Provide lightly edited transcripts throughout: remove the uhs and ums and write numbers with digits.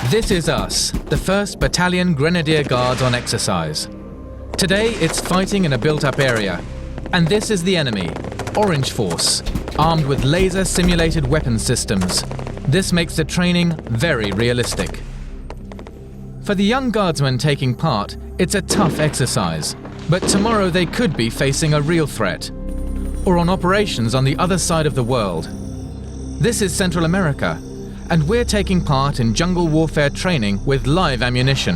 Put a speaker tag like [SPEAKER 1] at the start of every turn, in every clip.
[SPEAKER 1] This is us, the 1st Battalion Grenadier Guards on exercise. Today it's fighting in a built-up area. And this is the enemy, Orange Force, armed with laser-simulated weapon systems. This makes the training very realistic. For the young guardsmen taking part, it's a tough exercise. But tomorrow they could be facing a real threat, or on operations on the other side of the world. This is Central America, and we're taking part in jungle warfare training with live ammunition.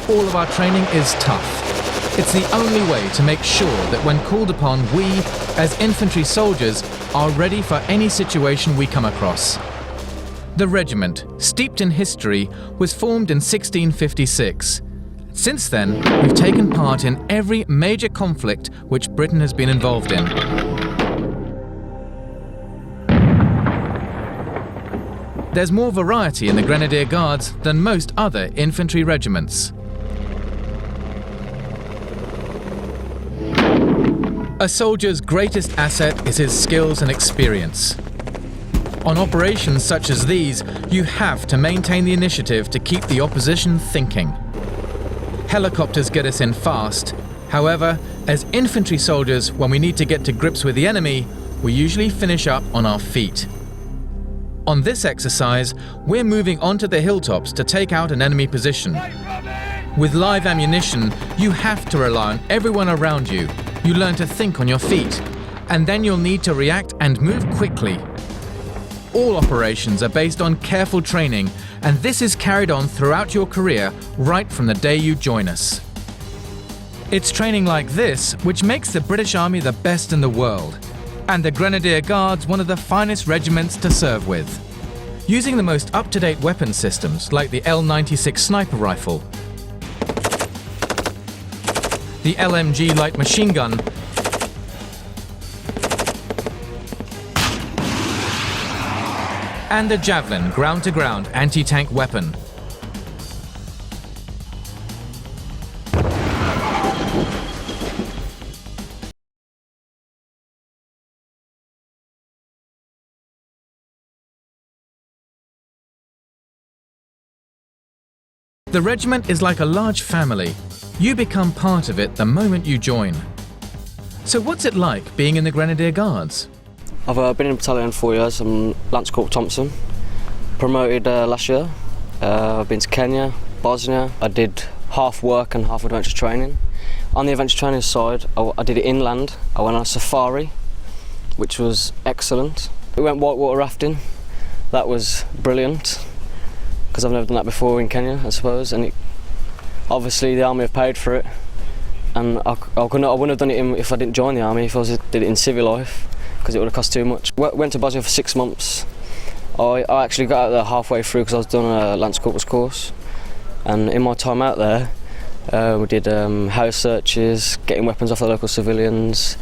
[SPEAKER 1] All of our training is tough. It's the only way to make sure that when called upon, we, as infantry soldiers, are ready for any situation we come across. The regiment, steeped in history, was formed in 1656. Since then, we've taken part in every major conflict which Britain has been involved in. There's more variety in the Grenadier Guards than most other infantry regiments. A soldier's greatest asset is his skills and experience. On operations such as these, you have to maintain the initiative to keep the opposition thinking. Helicopters get us in fast. However, as infantry soldiers, when we need to get to grips with the enemy, we usually finish up on our feet. On this exercise, we're moving onto the hilltops to take out an enemy position. With live ammunition, you have to rely on everyone around you. You learn to think on your feet, and then you'll need to react and move quickly. All operations are based on careful training, and this is carried on throughout your career, right from the day you join us. It's training like this which makes the British Army the best in the world, and the Grenadier Guards one of the finest regiments to serve with. Using the most up-to-date weapon systems like the L96 sniper rifle, the LMG light machine gun, and the Javelin ground-to-ground anti-tank weapon. The regiment is like a large family. You become part of it the moment you join. So what's it like being in the Grenadier Guards?
[SPEAKER 2] I've been in the battalion 4 years. I'm Lance Corporal Thompson. Promoted last year. I've been to Kenya, Bosnia. I did half work and half adventure training. On the adventure training side, I did it inland. I went on a safari, which was excellent. We went whitewater rafting. That was brilliant, because I've never done that before in Kenya, I suppose. And obviously the army have paid for it, and I wouldn't have done it if I didn't join the army, if I did it in civil life, because it would have cost too much. Went to Bosnia for 6 months. I actually got out there halfway through because I was doing a Lance Corporal's course, and in my time out there we did house searches, getting weapons off the local civilians.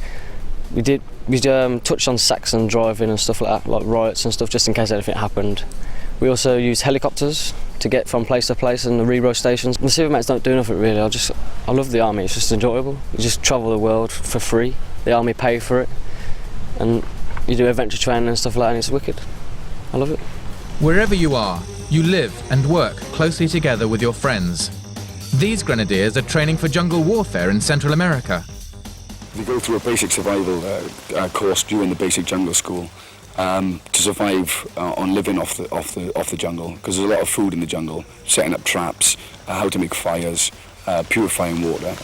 [SPEAKER 2] We touched on Saxon driving and stuff like that, like riots and stuff, just in case anything happened. We also used helicopters to get from place to place and the re-row stations. The civil mates don't do nothing really. I love the army. It's just enjoyable. You just travel the world for free. The army pay for it, and you do adventure training and stuff like that, and it's wicked. I love it.
[SPEAKER 1] Wherever you are, you live and work closely together with your friends. These Grenadiers are training for jungle warfare in Central America.
[SPEAKER 3] We go through a basic survival course during the basic jungle school to survive on living off the jungle, because there's a lot of food in the jungle, setting up traps, how to make fires, purifying water.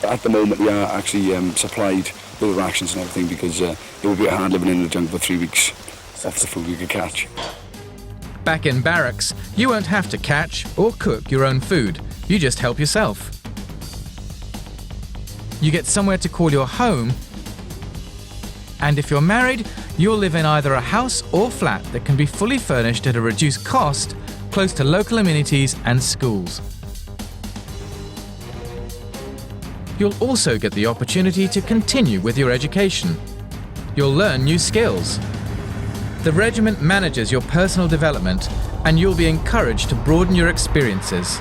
[SPEAKER 3] At the moment we are actually supplied with rations and everything, because it would be hard living in the jungle for 3 weeks off the food we could catch.
[SPEAKER 1] Back in barracks, you won't have to catch or cook your own food. You just help yourself. You get somewhere to call your home, and if you're married, you'll live in either a house or flat that can be fully furnished at a reduced cost, close to local amenities and schools. You'll also get the opportunity to continue with your education. You'll learn new skills. The regiment manages your personal development, and you'll be encouraged to broaden your experiences.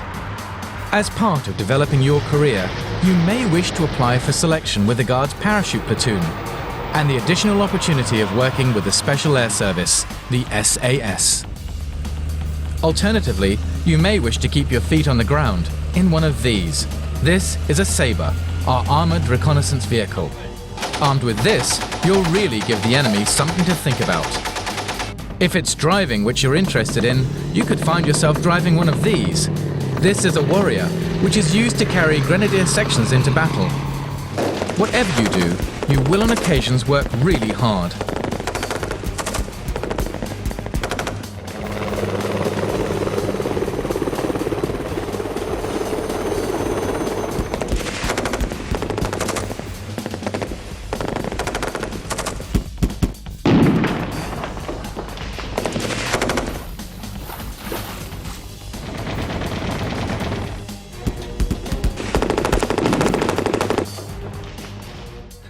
[SPEAKER 1] As part of developing your career, you may wish to apply for selection with the Guards Parachute Platoon, and the additional opportunity of working with the Special Air Service, the SAS. Alternatively, you may wish to keep your feet on the ground in one of these. This is a Sabre, our armoured reconnaissance vehicle. Armed with this, you'll really give the enemy something to think about. If it's driving which you're interested in, you could find yourself driving one of these. This is a Warrior, which is used to carry Grenadier sections into battle. Whatever you do, you will on occasions work really hard.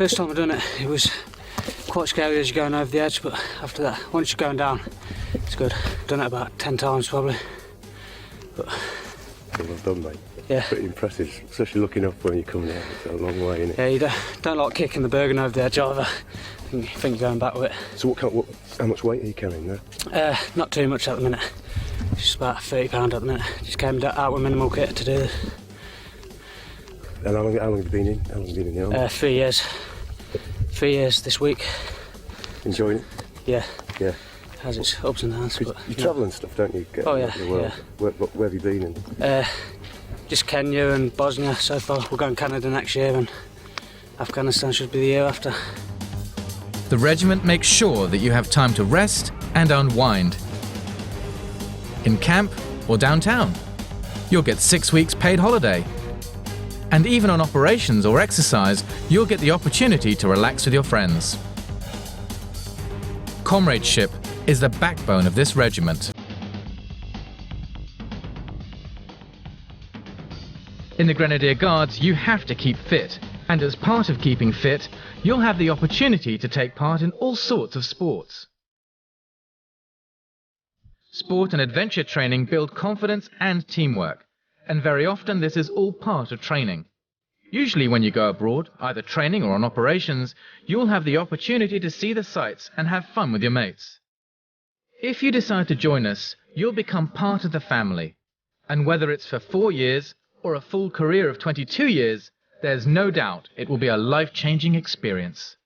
[SPEAKER 4] First time I've done it, it was quite scary as you're going over the edge, but after that, once you're going down, it's good. Done it about 10 times probably. But
[SPEAKER 5] well done, mate.
[SPEAKER 4] Yeah.
[SPEAKER 5] Pretty impressive, especially looking up when you come down. It's a long way, isn't it?
[SPEAKER 4] Yeah, you don't like kicking the Bergen over the edge either. I think you're going back with it.
[SPEAKER 5] So how much weight are you carrying there?
[SPEAKER 4] Not too much at the minute. Just about £30 at the minute. Just came out with minimal kit to do this.
[SPEAKER 5] And how long have you been in? How long have you been in the army?
[SPEAKER 4] 3 years. 3 years this week.
[SPEAKER 5] Enjoying it?
[SPEAKER 4] Yeah.
[SPEAKER 5] Yeah.
[SPEAKER 4] Has its ups and downs. But,
[SPEAKER 5] you travel and stuff, don't you? Get
[SPEAKER 4] oh yeah,
[SPEAKER 5] out in the world.
[SPEAKER 4] yeah.
[SPEAKER 5] Where have you been in?
[SPEAKER 4] Just Kenya and Bosnia so far. We're going Canada next year and Afghanistan should be the year after.
[SPEAKER 1] The regiment makes sure that you have time to rest and unwind. In camp or downtown, you'll get 6 weeks paid holiday. And even on operations or exercise, you'll get the opportunity to relax with your friends. Comradeship is the backbone of this regiment. In the Grenadier Guards, you have to keep fit, and as part of keeping fit, you'll have the opportunity to take part in all sorts of sports. Sport and adventure training build confidence and teamwork, and very often this is all part of training. Usually when you go abroad, either training or on operations, you'll have the opportunity to see the sights and have fun with your mates. If you decide to join us, you'll become part of the family, and whether it's for 4 years or a full career of 22 years, there's no doubt it will be a life-changing experience.